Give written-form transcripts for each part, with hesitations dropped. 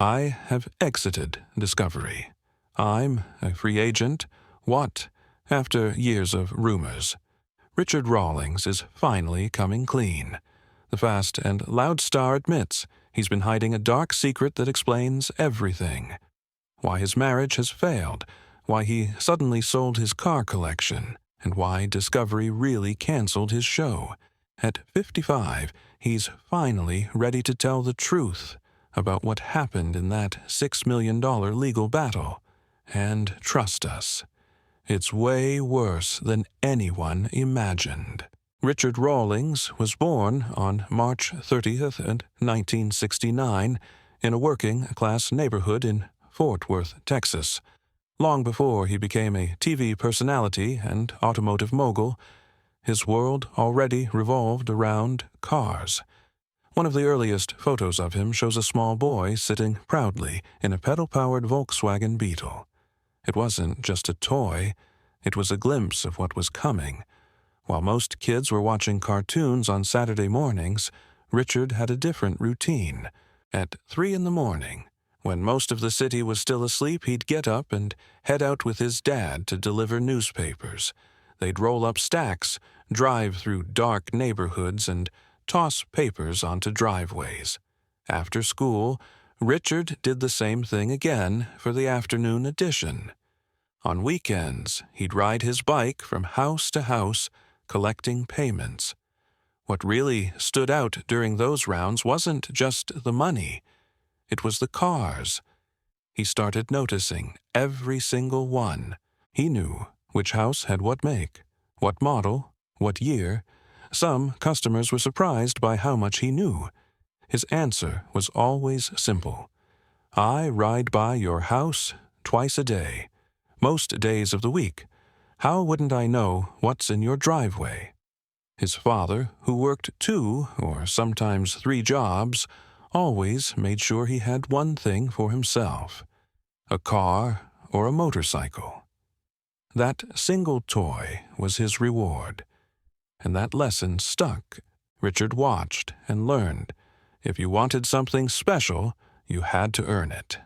I have exited Discovery. I'm a free agent. What? After years of rumors. Richard Rawlings is finally coming clean. The fast and loud star admits he's been hiding a dark secret that explains everything. Why his marriage has failed, why he suddenly sold his car collection, and why Discovery really canceled his show. At 55, he's finally ready to tell the truth about what happened in that $6 million legal battle. And trust us, it's way worse than anyone imagined. Richard Rawlings was born on March 30th, 1969, in a working-class neighborhood in Fort Worth, Texas. Long before he became a TV personality and automotive mogul, his world already revolved around cars. One of the earliest photos of him shows a small boy sitting proudly in a pedal-powered Volkswagen Beetle. It wasn't just a toy, it was a glimpse of what was coming. While most kids were watching cartoons on Saturday mornings, Richard had a different routine. At 3 a.m, when most of the city was still asleep, he'd get up and head out with his dad to deliver newspapers. They'd roll up stacks, drive through dark neighborhoods, and toss papers onto driveways. After school, Richard did the same thing again for the afternoon edition. On weekends, he'd ride his bike from house to house, collecting payments. What really stood out during those rounds wasn't just the money. It was the cars. He started noticing every single one. He knew which house had what make, what model, what year. Some customers were surprised by how much he knew. His answer was always simple. I ride by your house twice a day, most days of the week. How wouldn't I know what's in your driveway? His father, who worked 2 or sometimes 3 jobs, always made sure he had one thing for himself: a car or a motorcycle. That single toy was his reward. And that lesson stuck. Richard watched and learned. If you wanted something special, you had to earn it.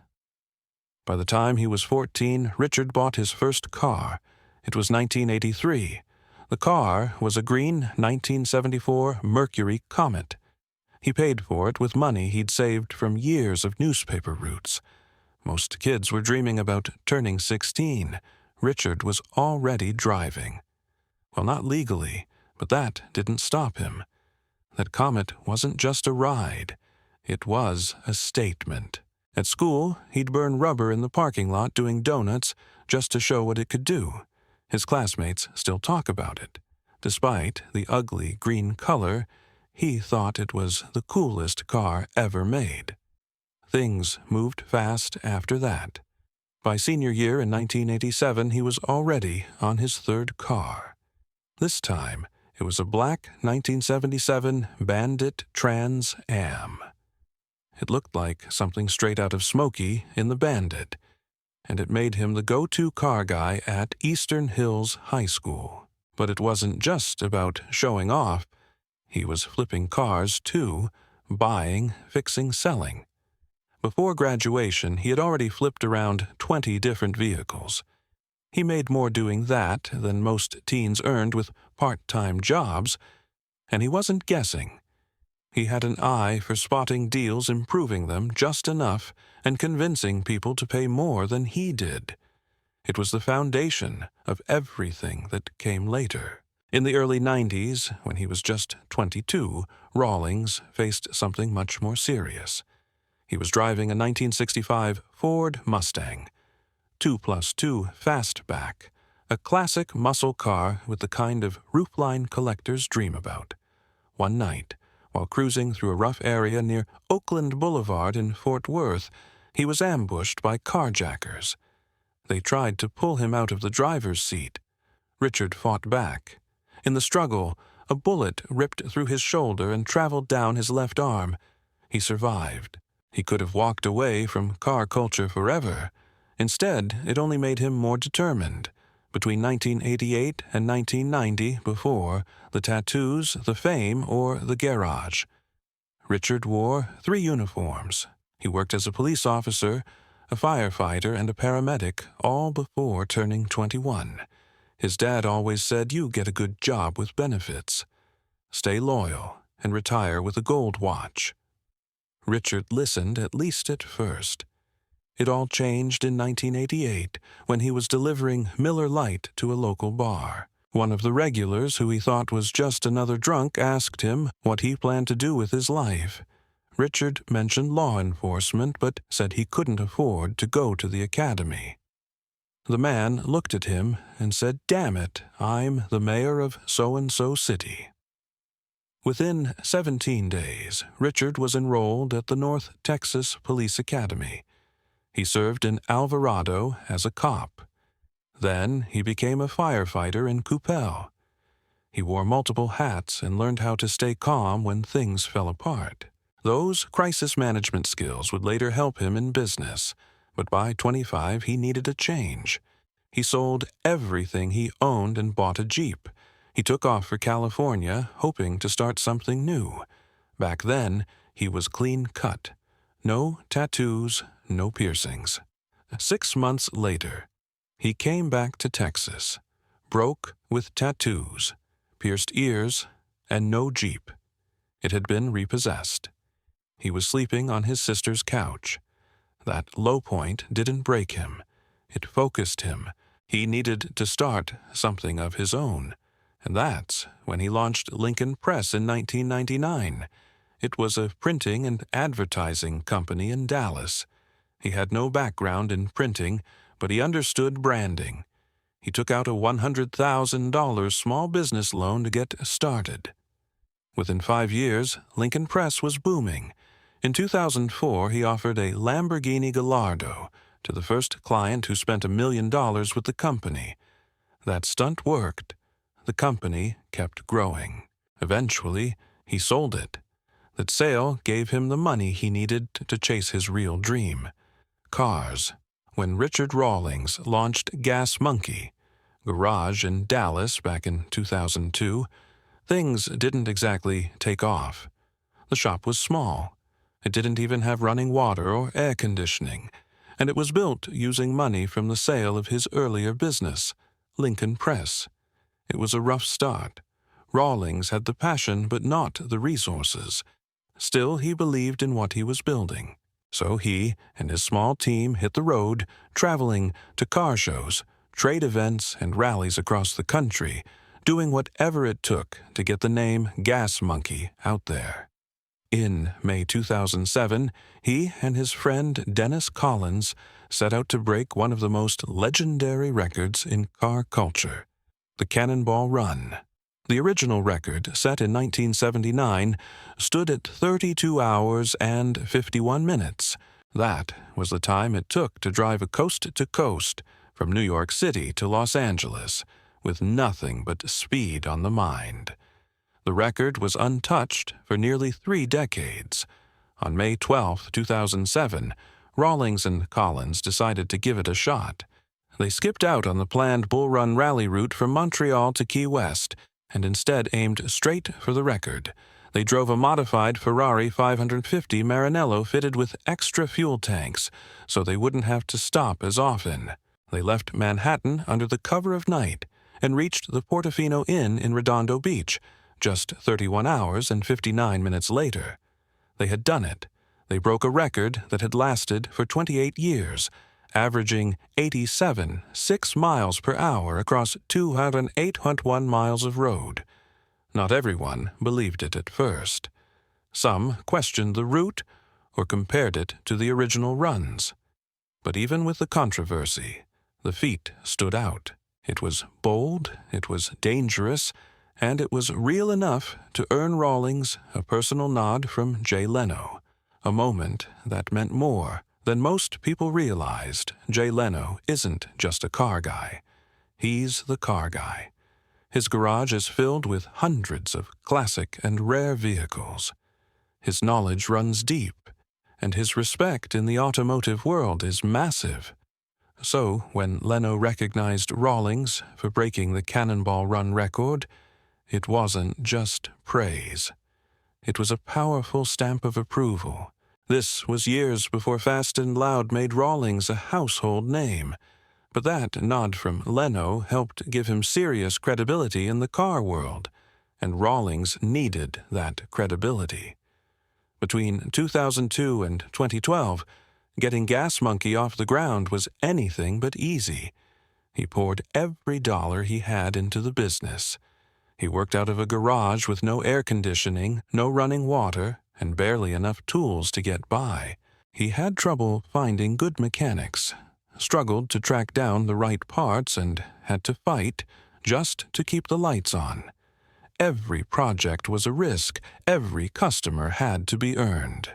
By the time he was 14, Richard bought his first car. It was 1983. The car was a green 1974 Mercury Comet. He paid for it with money he'd saved from years of newspaper routes. Most kids were dreaming about turning 16. Richard was already driving. Well, not legally, but that didn't stop him. That Comet wasn't just a ride. It was a statement. At school, he'd burn rubber in the parking lot doing donuts just to show what it could do. His classmates still talk about it. Despite the ugly green color, he thought it was the coolest car ever made. Things moved fast after that. By senior year in 1987, he was already on his 3rd car. This time, it was a black 1977 Bandit Trans Am. It looked like something straight out of Smokey in the Bandit, and it made him the go-to car guy at Eastern Hills High School. But it wasn't just about showing off. He was flipping cars, too, buying, fixing, selling. Before graduation, he had already flipped around 20 different vehicles. He made more doing that than most teens earned with part-time jobs, and he wasn't guessing. He had an eye for spotting deals, improving them just enough, and convincing people to pay more than he did. It was the foundation of everything that came later. In the early 90s, when he was just 22, Rawlings faced something much more serious. He was driving a 1965 Ford Mustang, 2+2 Fastback, a classic muscle car with the kind of roofline collectors dream about. One night, while cruising through a rough area near Oakland Boulevard in Fort Worth, he was ambushed by carjackers. They tried to pull him out of the driver's seat. Richard fought back. In the struggle, a bullet ripped through his shoulder and traveled down his left arm. He survived. He could have walked away from car culture forever. Instead, it only made him more determined. Between 1988 and 1990, before the tattoos, the fame, or the garage, Richard wore 3 uniforms. He worked as a police officer, a firefighter, and a paramedic, all before turning 21. His dad always said, "You get a good job with benefits. Stay loyal and retire with a gold watch." Richard listened, at least at first. It all changed in 1988 when he was delivering Miller Lite to a local bar. One of the regulars, who he thought was just another drunk, asked him what he planned to do with his life. Richard mentioned law enforcement, but said he couldn't afford to go to the academy. The man looked at him and said, "Damn it, I'm the mayor of so-and-so city." Within 17 days, Richard was enrolled at the North Texas Police Academy. He served in Alvarado as a cop. Then he became a firefighter in Coupel. He wore multiple hats and learned how to stay calm when things fell apart. Those crisis management skills would later help him in business, but by 25 he needed a change. He sold everything he owned and bought a Jeep. He took off for California, hoping to start something new. Back then, he was clean cut. No tattoos, no piercings. 6 months later, he came back to Texas, broke with tattoos, pierced ears, and no Jeep. It had been repossessed. He was sleeping on his sister's couch. That low point didn't break him. It focused him. He needed to start something of his own. And that's when he launched Lincoln Press in 1999. It was a printing and advertising company in Dallas. He had no background in printing, but he understood branding. He took out a $100,000 small business loan to get started. Within 5 years, Lincoln Press was booming. In 2004, he offered a Lamborghini Gallardo to the first client who spent $1 million with the company. That stunt worked. The company kept growing. Eventually, he sold it. That sale gave him the money he needed to chase his real dream: cars. When Richard Rawlings launched Gas Monkey Garage in Dallas back in 2002, things didn't exactly take off. The shop was small. It didn't even have running water or air conditioning, and it was built using money from the sale of his earlier business, Lincoln Press. It was a rough start. Rawlings had the passion but not the resources. Still, he believed in what he was building. So he and his small team hit the road, traveling to car shows, trade events, and rallies across the country, doing whatever it took to get the name Gas Monkey out there. In May 2007, he and his friend Dennis Collins set out to break one of the most legendary records in car culture, the Cannonball Run. The original record, set in 1979, stood at 32 hours and 51 minutes. That was the time it took to drive a coast-to-coast from New York City to Los Angeles, with nothing but speed on the mind. The record was untouched for nearly 3 decades. On May 12, 2007, Rawlings and Collins decided to give it a shot. They skipped out on the planned Bull Run rally route from Montreal to Key West and instead aimed straight for the record. They drove a modified Ferrari 550 Maranello fitted with extra fuel tanks so they wouldn't have to stop as often. They left Manhattan under the cover of night and reached the Portofino Inn in Redondo Beach just 31 hours and 59 minutes later. They had done it. They broke a record that had lasted for 28 years, averaging 87.6 miles per hour across 208.1 miles of road. Not everyone believed it at first. Some questioned the route or compared it to the original runs. But even with the controversy, the feat stood out. It was bold, it was dangerous, and it was real enough to earn Rawlings a personal nod from Jay Leno, a moment that meant more than most people realized. Jay Leno isn't just a car guy. He's the car guy. His garage is filled with hundreds of classic and rare vehicles. His knowledge runs deep, and his respect in the automotive world is massive. So, when Leno recognized Rawlings for breaking the Cannonball Run record, it wasn't just praise. It was a powerful stamp of approval. This was years before Fast and Loud made Rawlings a household name, but that nod from Leno helped give him serious credibility in the car world, and Rawlings needed that credibility. Between 2002 and 2012, getting Gas Monkey off the ground was anything but easy. He poured every dollar he had into the business. He worked out of a garage with no air conditioning, no running water, and barely enough tools to get by. He had trouble finding good mechanics, struggled to track down the right parts, and had to fight just to keep the lights on. Every project was a risk. Every customer had to be earned.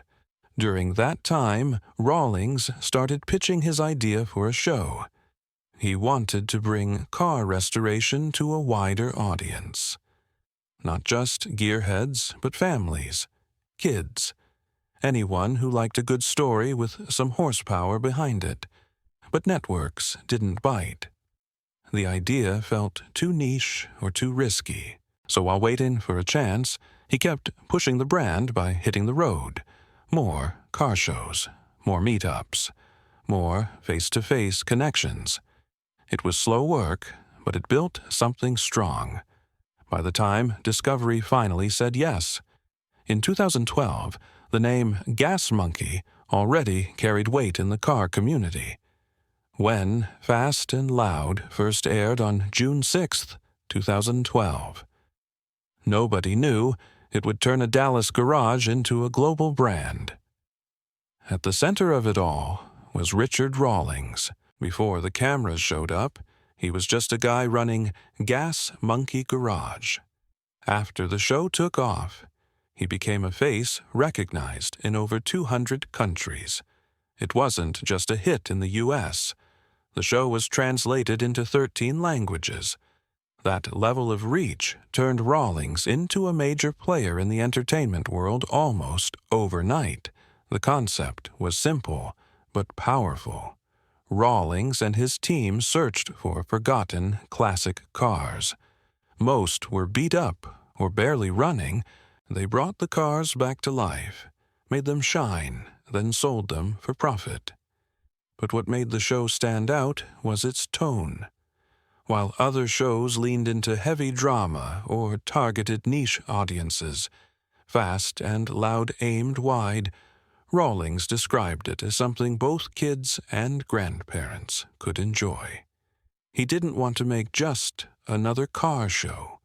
During that time, Rawlings started pitching his idea for a show. He wanted to bring car restoration to a wider audience. Not just gearheads, but families, kids, anyone who liked a good story with some horsepower behind it. But networks didn't bite. The idea felt too niche or too risky. So while waiting for a chance, he kept pushing the brand by hitting the road. More car shows, more meetups, more face-to-face connections. It was slow work, but it built something strong. By the time Discovery finally said yes, in 2012, the name Gas Monkey already carried weight in the car community. When Fast and Loud first aired on June 6, 2012. Nobody knew it would turn a Dallas garage into a global brand. At the center of it all was Richard Rawlings. Before the cameras showed up, he was just a guy running Gas Monkey Garage. After the show took off, he became a face recognized in over 200 countries. It wasn't just a hit in the U.S. The show was translated into 13 languages. That level of reach turned Rawlings into a major player in the entertainment world almost overnight. The concept was simple, but powerful. Rawlings and his team searched for forgotten classic cars. Most were beat up or barely running. They brought the cars back to life, made them shine, then sold them for profit. But what made the show stand out was its tone. While other shows leaned into heavy drama or targeted niche audiences, Fast and Loud aimed wide. Rawlings described it as something both kids and grandparents could enjoy. He didn't want to make just another car show.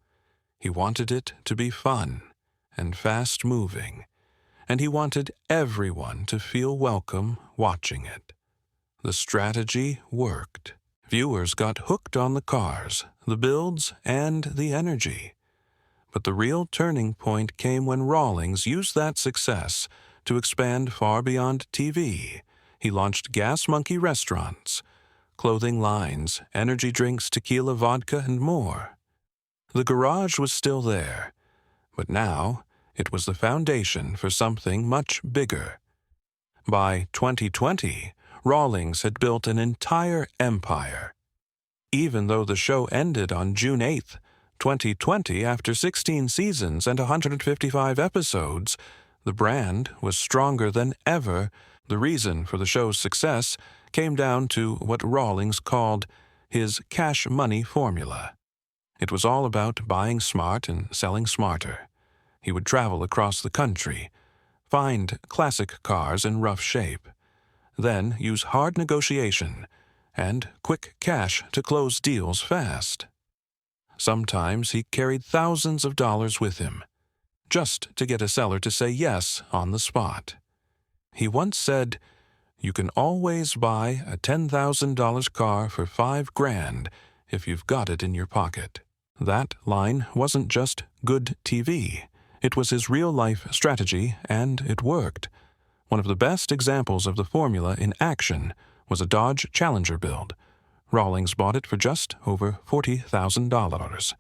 He wanted it to be fun and fast-moving, and he wanted everyone to feel welcome watching it. The strategy worked. Viewers got hooked on the cars, the builds, and the energy. But the real turning point came when Rawlings used that success to expand far beyond TV. He launched Gas Monkey restaurants, clothing lines, energy drinks, tequila, vodka, and more. The garage was still there, but now it was the foundation for something much bigger. By 2020, Rawlings had built an entire empire. Even though the show ended on June 8, 2020, after 16 seasons and 155 episodes, the brand was stronger than ever. The reason for the show's success came down to what Rawlings called his cash money formula. It was all about buying smart and selling smarter. He would travel across the country, find classic cars in rough shape, then use hard negotiation and quick cash to close deals fast. Sometimes he carried thousands of dollars with him, just to get a seller to say yes on the spot. He once said, "You can always buy a $10,000 car for $5,000 if you've got it in your pocket." That line wasn't just good TV. It was his real-life strategy, and it worked. One of the best examples of the formula in action was a Dodge Challenger build. Rawlings bought it for just over $40,000.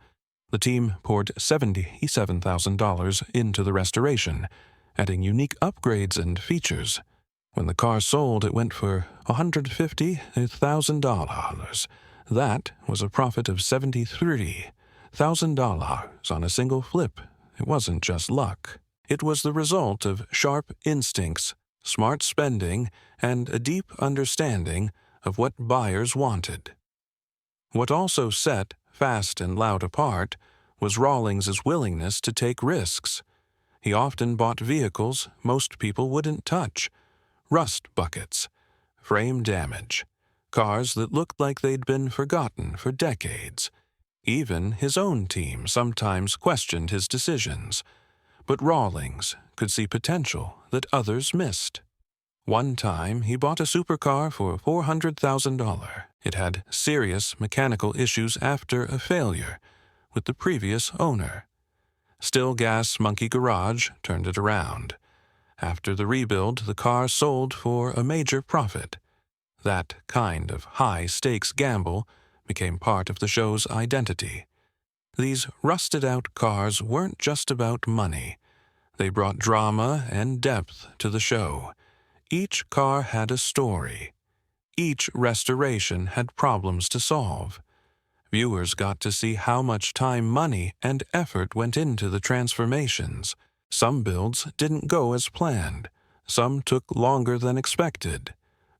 The team poured $77,000 into the restoration, adding unique upgrades and features. When the car sold, it went for $150,000. That was a profit of $73,000 on a single flip. It wasn't just luck. It was the result of sharp instincts, smart spending, and a deep understanding of what buyers wanted. What also set Fast and Loud apart was Rawlings's willingness to take risks. He often bought vehicles most people wouldn't touch, rust buckets, frame damage, cars that looked like they'd been forgotten for decades. Even his own team sometimes questioned his decisions, but Rawlings could see potential that others missed. One time, he bought a supercar for $400,000. It had serious mechanical issues after a failure with the previous owner. Still Gas Monkey Garage turned it around. After the rebuild, the car sold for a major profit. That kind of high-stakes gamble became part of the show's identity. These rusted-out cars weren't just about money. They brought drama and depth to the show. Each car had a story. Each restoration had problems to solve. Viewers got to see how much time, money, and effort went into the transformations. Some builds didn't go as planned. Some took longer than expected.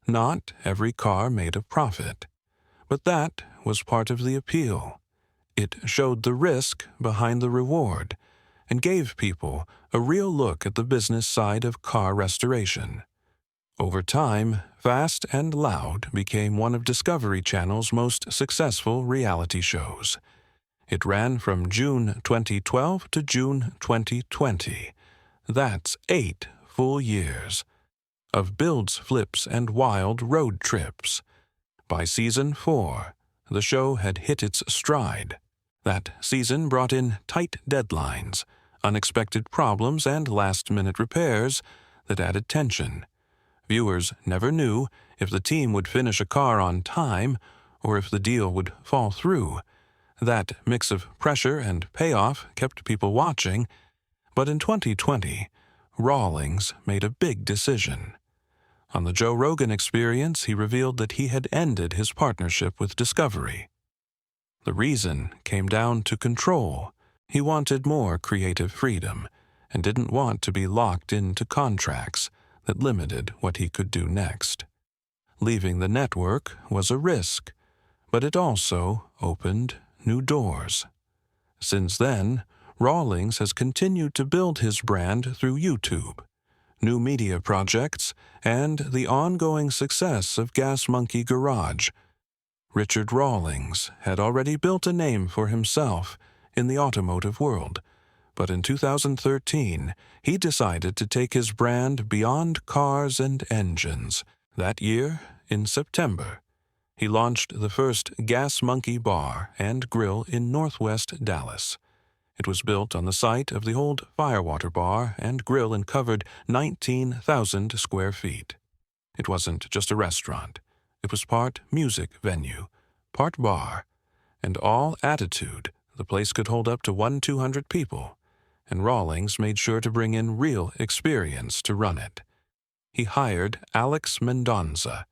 Not every car made a profit. But that was part of the appeal. It showed the risk behind the reward and gave people a real look at the business side of car restoration. Over time, Fast and Loud became one of Discovery Channel's most successful reality shows. It ran from June 2012 to June 2020. That's 8 full years of builds, flips, and wild road trips. By season 4, the show had hit its stride. That season brought in tight deadlines, unexpected problems, and last-minute repairs that added tension. Viewers never knew if the team would finish a car on time or if the deal would fall through. That mix of pressure and payoff kept people watching, but in 2020, Rawlings made a big decision. On the Joe Rogan Experience, he revealed that he had ended his partnership with Discovery. The reason came down to control. He wanted more creative freedom and didn't want to be locked into contracts that limited what he could do next. Leaving the network was a risk, but it also opened new doors. Since then, Rawlings has continued to build his brand through YouTube, new media projects, and the ongoing success of Gas Monkey Garage. Richard Rawlings had already built a name for himself in the automotive world, but in 2013, he decided to take his brand beyond cars and engines. That year, in September, he launched the first Gas Monkey Bar and Grill in Northwest Dallas. It was built on the site of the old Firewater Bar and Grill and covered 19,000 square feet. It wasn't just a restaurant. It was part music venue, part bar, and all attitude. The place could hold up to 200 people, and Rawlings made sure to bring in real experience to run it. He hired Alex Mendonza,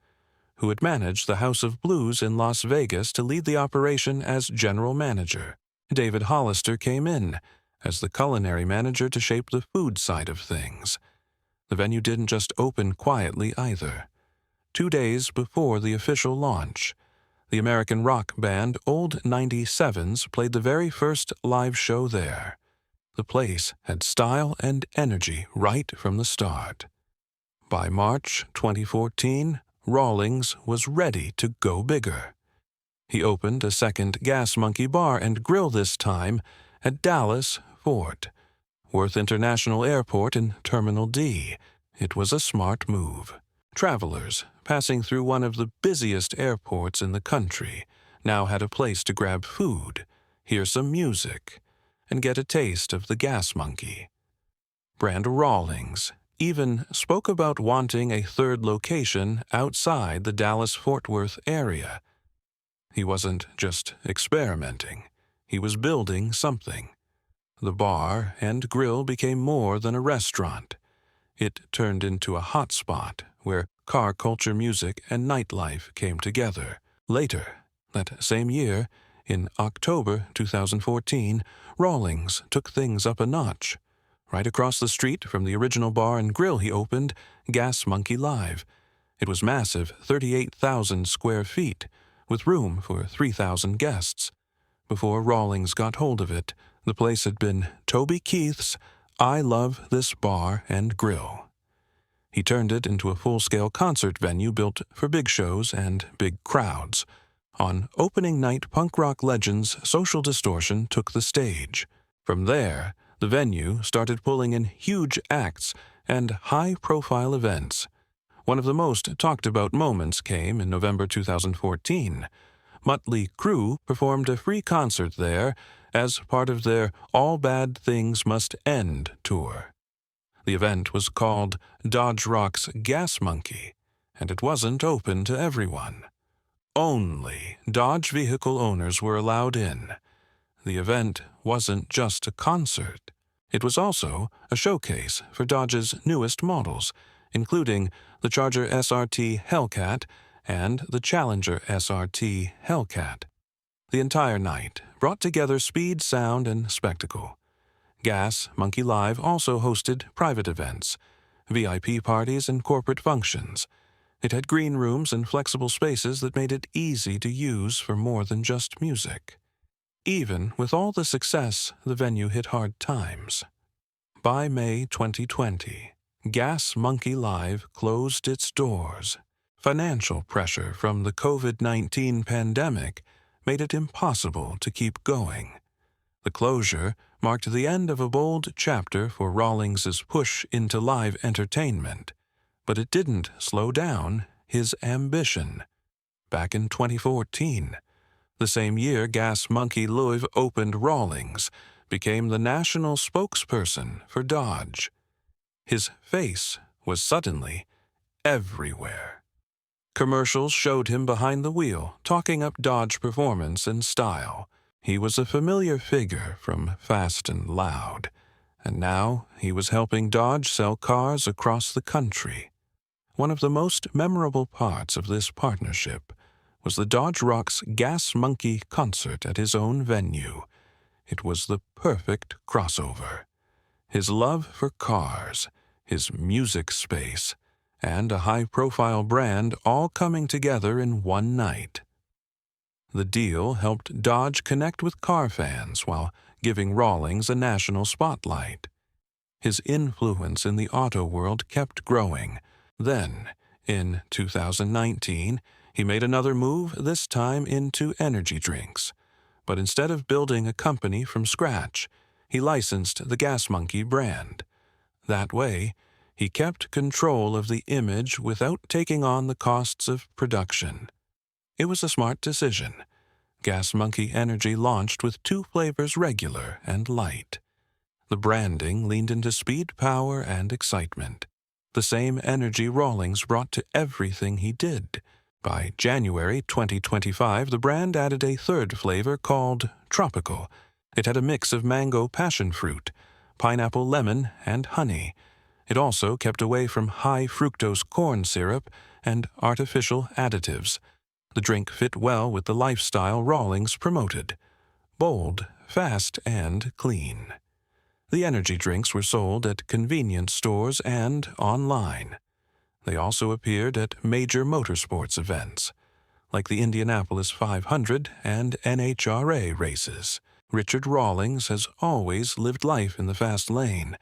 who had managed the House of Blues in Las Vegas, to lead the operation as general manager. David Hollister came in as the culinary manager to shape the food side of things. The venue didn't just open quietly either. 2 days before the official launch, the American rock band Old 97s played the very first live show there. The place had style and energy right from the start. By March 2014, Rawlings was ready to go bigger. He opened a second Gas Monkey Bar and Grill, this time at Dallas Fort Worth International Airport in Terminal D. It was a smart move. Travelers passing through one of the busiest airports in the country now had a place to grab food, hear some music, and get a taste of the Gas Monkey. Brand Rawlings even spoke about wanting a third location outside the Dallas-Fort Worth area. He wasn't just experimenting. He was building something. The bar and grill became more than a restaurant. It turned into a hotspot where car culture, music, and nightlife came together. Later, that same year, in October 2014, Rawlings took things up a notch. Right across the street from the original bar and grill he opened, Gas Monkey Live. It was massive, 38,000 square feet, with room for 3,000 guests. Before Rawlings got hold of it, the place had been Toby Keith's I Love This Bar and Grill. He turned it into a full-scale concert venue built for big shows and big crowds. On opening night, punk rock legends Social Distortion took the stage. From there, the venue started pulling in huge acts and high-profile events. One of the most talked-about moments came in November 2014. Mötley Crüe performed a free concert there as part of their All Bad Things Must End tour. The event was called Dodge Rock's Gas Monkey, and it wasn't open to everyone. Only Dodge vehicle owners were allowed in. The event wasn't just a concert. It was also a showcase for Dodge's newest models, including the Charger SRT Hellcat and the Challenger SRT Hellcat. The entire night brought together speed, sound, and spectacle. Gas Monkey Live also hosted private events, VIP parties, and corporate functions. It had green rooms and flexible spaces that made it easy to use for more than just music. Even with all the success, the venue hit hard times. By May 2020, Gas Monkey Live closed its doors. Financial pressure from the COVID-19 pandemic made it impossible to keep going. The closure marked the end of a bold chapter for Rawlings's push into live entertainment, but it didn't slow down his ambition. Back in 2014, the same year Gas Monkey Live opened, Rawlings became the national spokesperson for Dodge. His face was suddenly everywhere. Commercials showed him behind the wheel, talking up Dodge performance and style. He was a familiar figure from Fast and Loud, and now he was helping Dodge sell cars across the country. One of the most memorable parts of this partnership was the Dodge Rocks Gas Monkey concert at his own venue. It was the perfect crossover. His love for cars, his music space, and a high-profile brand all coming together in one night. The deal helped Dodge connect with car fans while giving Rawlings a national spotlight. His influence in the auto world kept growing. Then, in 2019, he made another move, this time into energy drinks. But instead of building a company from scratch, he licensed the Gas Monkey brand. That way, he kept control of the image without taking on the costs of production. It was a smart decision. Gas Monkey Energy launched with 2 flavors, regular and light. The branding leaned into speed, power, and excitement. The same energy Rawlings brought to everything he did. By January 2025, the brand added a 3rd flavor called Tropical. It had a mix of mango passion fruit, pineapple lemon, and honey. It also kept away from high fructose corn syrup and artificial additives. The drink fit well with the lifestyle Rawlings promoted: bold, fast, and clean. The energy drinks were sold at convenience stores and online. They also appeared at major motorsports events, like the Indianapolis 500 and NHRA races. Richard Rawlings has always lived life in the fast lane,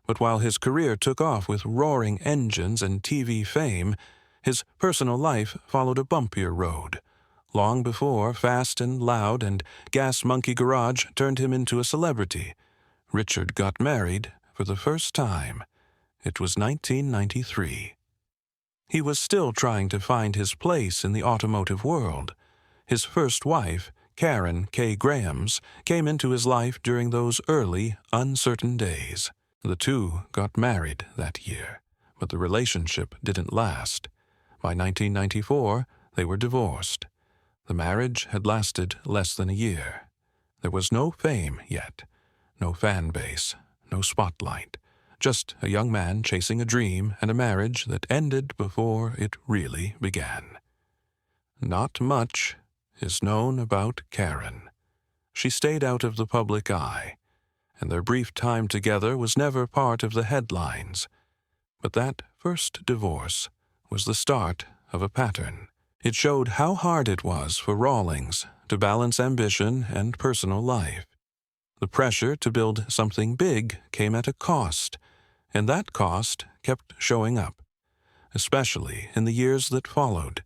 but while his career took off with roaring engines and TV fame, his personal life followed a bumpier road. Long before Fast and Loud and Gas Monkey Garage turned him into a celebrity, Richard got married for the first time. It was 1993. He was still trying to find his place in the automotive world. His first wife, Karen K. Grahams, came into his life during those early, uncertain days. The two got married that year, but the relationship didn't last. By 1994, they were divorced. The marriage had lasted less than a year. There was no fame yet, no fan base, no spotlight, just a young man chasing a dream and a marriage that ended before it really began. Not much is known about Karen. She stayed out of the public eye. and their brief time together was never part of the headlines. But that first divorce was the start of a pattern. It showed how hard it was for Rawlings to balance ambition and personal life. The pressure to build something big came at a cost, and that cost kept showing up, especially in the years that followed.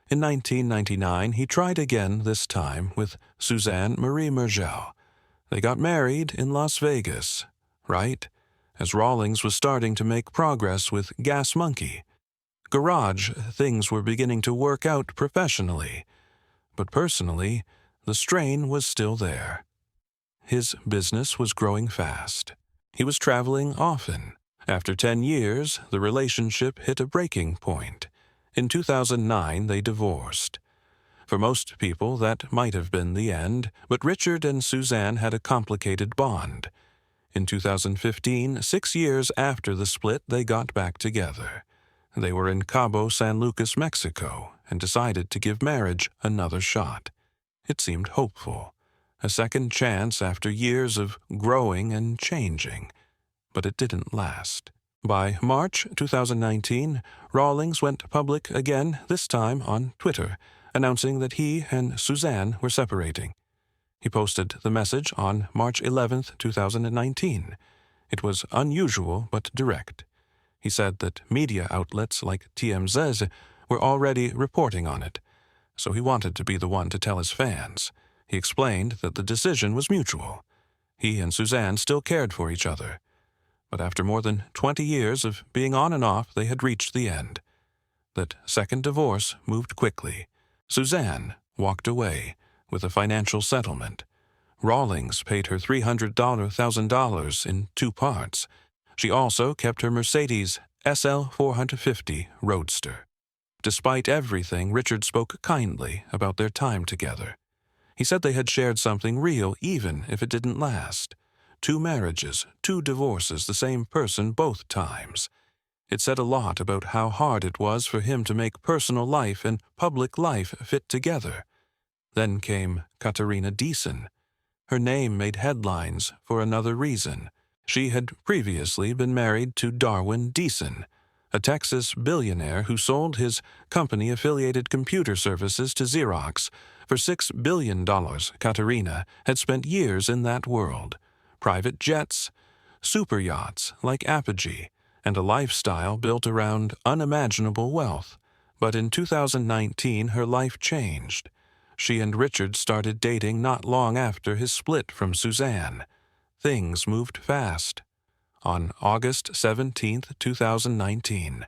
In 1999, he tried again, this time with Suzanne Marie Mergel. They got married in Las Vegas, right as Rawlings was starting to make progress with Gas Monkey. Garage things were beginning to work out professionally, but personally, the strain was still there. His business was growing fast. He was traveling often. After 10 years, the relationship hit a breaking point. In 2009, they divorced. For most people, that might have been the end, but Richard and Suzanne had a complicated bond. In 2015, 6 years after the split, they got back together. They were in Cabo San Lucas, Mexico, and decided to give marriage another shot. It seemed hopeful, a second chance after years of growing and changing. But it didn't last. By March 2019, Rawlings went public again, this time on Twitter, announcing that he and Suzanne were separating. He posted the message on March 11, 2019. It was unusual but direct. He said that media outlets like TMZ were already reporting on it, so he wanted to be the one to tell his fans. He explained that the decision was mutual. He and Suzanne still cared for each other, but after more than 20 years of being on and off, they had reached the end. That second divorce moved quickly. Suzanne walked away with a financial settlement. Rawlings paid her $300,000 in 2 parts. She also kept her Mercedes SL 450 Roadster. Despite everything, Richard spoke kindly about their time together. He said they had shared something real, even if it didn't last. 2 marriages, 2 divorces, the same person both times. It said a lot about how hard it was for him to make personal life and public life fit together. Then came Katerina Deason. Her name made headlines for another reason. She had previously been married to Darwin Deason, a Texas billionaire who sold his company-affiliated computer services to Xerox for $6 billion. Katerina had spent years in that world. Private jets, super yachts like Apogee, and a lifestyle built around unimaginable wealth. But in 2019, her life changed. She and Richard started dating not long after his split from Suzanne. Things moved fast. On August 17, 2019,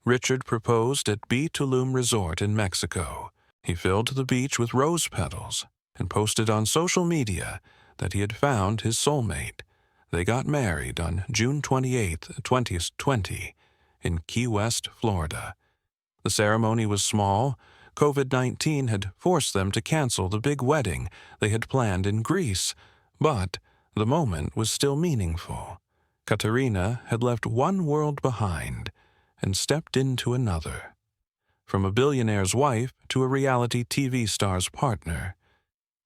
Richard proposed at B. Tulum Resort in Mexico. He filled the beach with rose petals and posted on social media that he had found his soulmate. They got married on June 28, 2020, in Key West, Florida. The ceremony was small. COVID-19 had forced them to cancel the big wedding they had planned in Greece, but the moment was still meaningful. Katerina had left one world behind and stepped into another. From a billionaire's wife to a reality TV star's partner.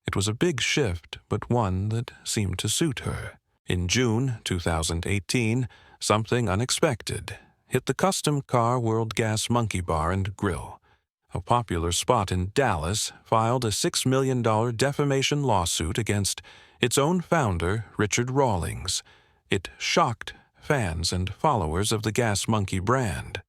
It was a big shift, but one that seemed to suit her. In June 2018, something unexpected hit the Custom Car World Gas Monkey Bar and Grill. A popular spot in Dallas filed a $6 million defamation lawsuit against its own founder, Richard Rawlings. It shocked fans and followers of the Gas Monkey brand.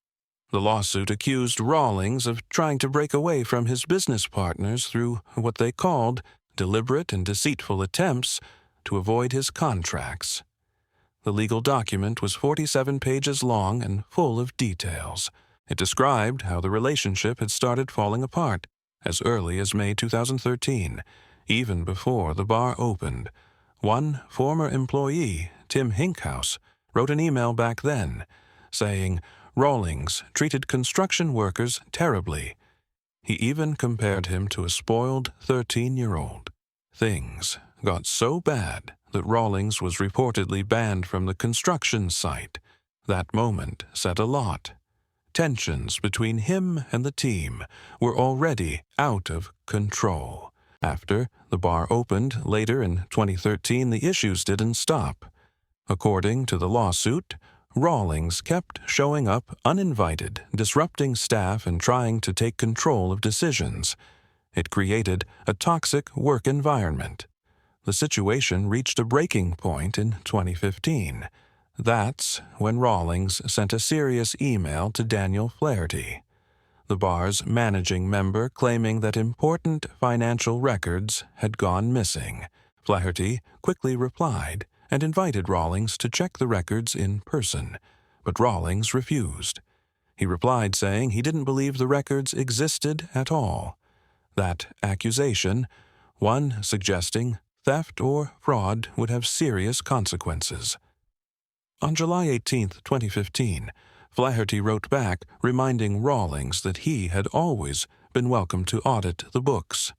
The lawsuit accused Rawlings of trying to break away from his business partners through what they called deliberate and deceitful attempts to avoid his contracts. The legal document was 47 pages long and full of details. It described how the relationship had started falling apart as early as May 2013, even before the bar opened. One former employee, Tim Hinkhouse, wrote an email back then, saying Rawlings treated construction workers terribly. He even compared him to a spoiled 13-year-old. Things got so bad that Rawlings was reportedly banned from the construction site. That moment said a lot. Tensions between him and the team were already out of control. After the bar opened later in 2013, the issues didn't stop. According to the lawsuit, Rawlings kept showing up uninvited, disrupting staff and trying to take control of decisions. It created a toxic work environment. The situation reached a breaking point in 2015. That's when Rawlings sent a serious email to Daniel Flaherty, the bar's managing member, claiming that important financial records had gone missing. Flaherty quickly replied and invited Rawlings to check the records in person, but Rawlings refused. He replied saying he didn't believe the records existed at all. That accusation, one suggesting theft or fraud, would have serious consequences. On July 18, 2015, Flaherty wrote back reminding Rawlings that he had always been welcome to audit the books.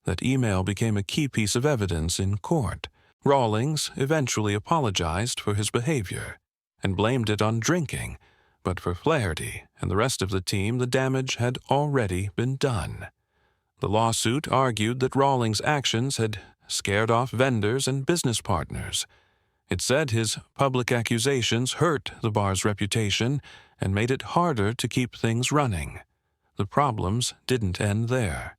That email became a key piece of evidence in court. Rawlings eventually apologized for his behavior and blamed it on drinking, but for Flaherty and the rest of the team, the damage had already been done. The lawsuit argued that Rawlings' actions had scared off vendors and business partners. It said his public accusations hurt the bar's reputation and made it harder to keep things running. The problems didn't end there.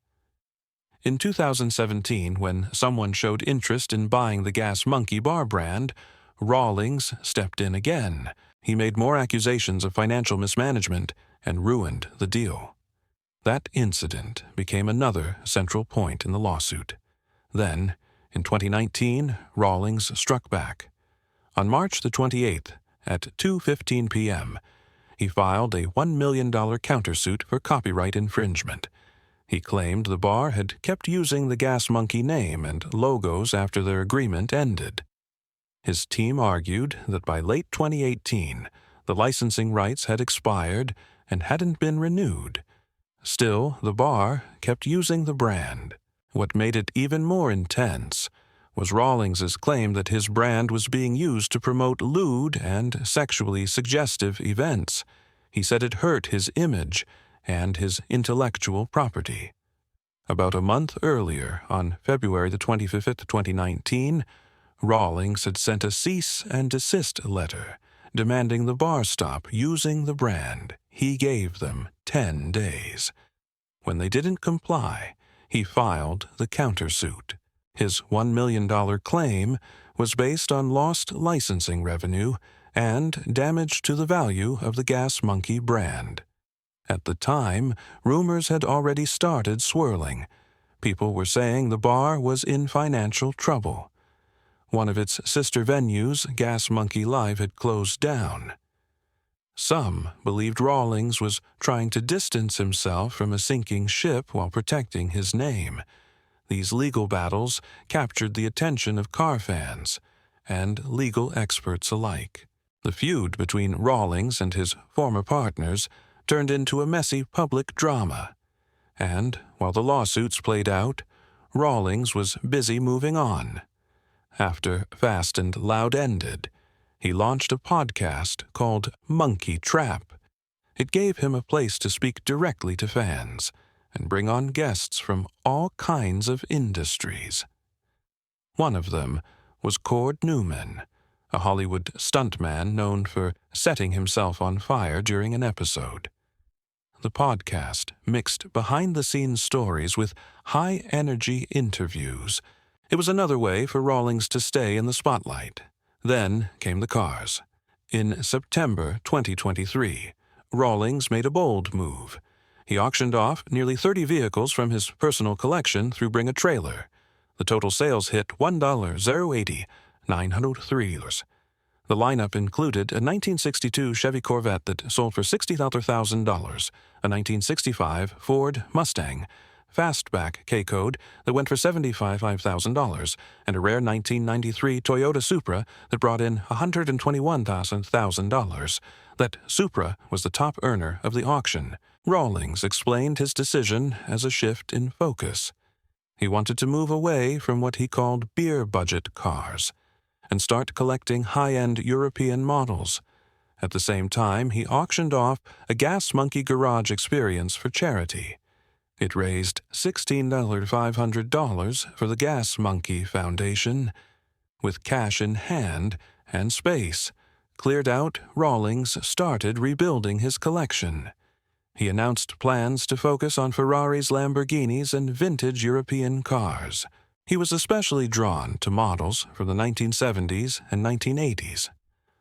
In 2017, when someone showed interest in buying the Gas Monkey bar brand, Rawlings stepped in again. He made more accusations of financial mismanagement and ruined the deal. That incident became another central point in the lawsuit. Then, in 2019, Rawlings struck back. On March the 28th, at 2:15 p.m., he filed a $1 million countersuit for copyright infringement. He claimed the bar had kept using the Gas Monkey name and logos after their agreement ended. His team argued that by late 2018, the licensing rights had expired and hadn't been renewed. Still, the bar kept using the brand. What made it even more intense was Rawlings' claim that his brand was being used to promote lewd and sexually suggestive events. He said it hurt his image and his intellectual property. About a month earlier, on February the 25th, 2019, Rawlings had sent a cease and desist letter demanding the bar stop using the brand. He gave them 10 days. When they didn't comply, he filed the countersuit. His $1 million claim was based on lost licensing revenue and damage to the value of the Gas Monkey brand. At the time, rumors had already started swirling. People were saying the bar was in financial trouble. One of its sister venues, Gas Monkey Live, had closed down. Some believed Rawlings was trying to distance himself from a sinking ship while protecting his name. These legal battles captured the attention of car fans and legal experts alike. The feud between Rawlings and his former partners turned into a messy public drama. And, while the lawsuits played out, Rawlings was busy moving on. After Fast and Loud ended, he launched a podcast called Monkey Trap. It gave him a place to speak directly to fans and bring on guests from all kinds of industries. One of them was Cord Newman, a Hollywood stuntman known for setting himself on fire during an episode. The podcast mixed behind-the-scenes stories with high-energy interviews. It was another way for Rawlings to stay in the spotlight. Then came the cars. In September 2023, Rawlings made a bold move. He auctioned off nearly 30 vehicles from his personal collection through Bring a Trailer. The total sales hit $1,080,903. The lineup included a 1962 Chevy Corvette that sold for $60,000, a 1965 Ford Mustang Fastback K-Code that went for $75,000, and a rare 1993 Toyota Supra that brought in $121,000. That Supra was the top earner of the auction. Rawlings explained his decision as a shift in focus. He wanted to move away from what he called beer budget cars and start collecting high-end European models. At the same time, he auctioned off a Gas Monkey garage experience for charity. It raised $16,500 for the Gas Monkey Foundation. With cash in hand and space cleared out, Rawlings started rebuilding his collection. He announced plans to focus on Ferraris, Lamborghinis, and vintage European cars. He was especially drawn to models from the 1970s and 1980s.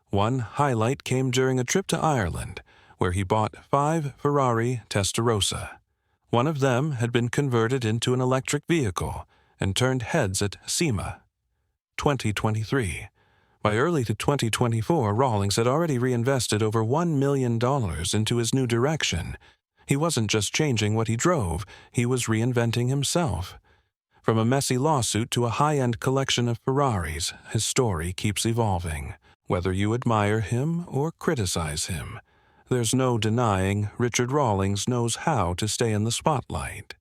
One highlight came during a trip to Ireland, where he bought 5 Ferrari Testarossa. One of them had been converted into an electric vehicle and turned heads at SEMA. 2023. By early to 2024, Rawlings had already reinvested over $1 million into his new direction. He wasn't just changing what he drove, he was reinventing himself. From a messy lawsuit to a high-end collection of Ferraris, his story keeps evolving. Whether you admire him or criticize him, there's no denying Richard Rawlings knows how to stay in the spotlight.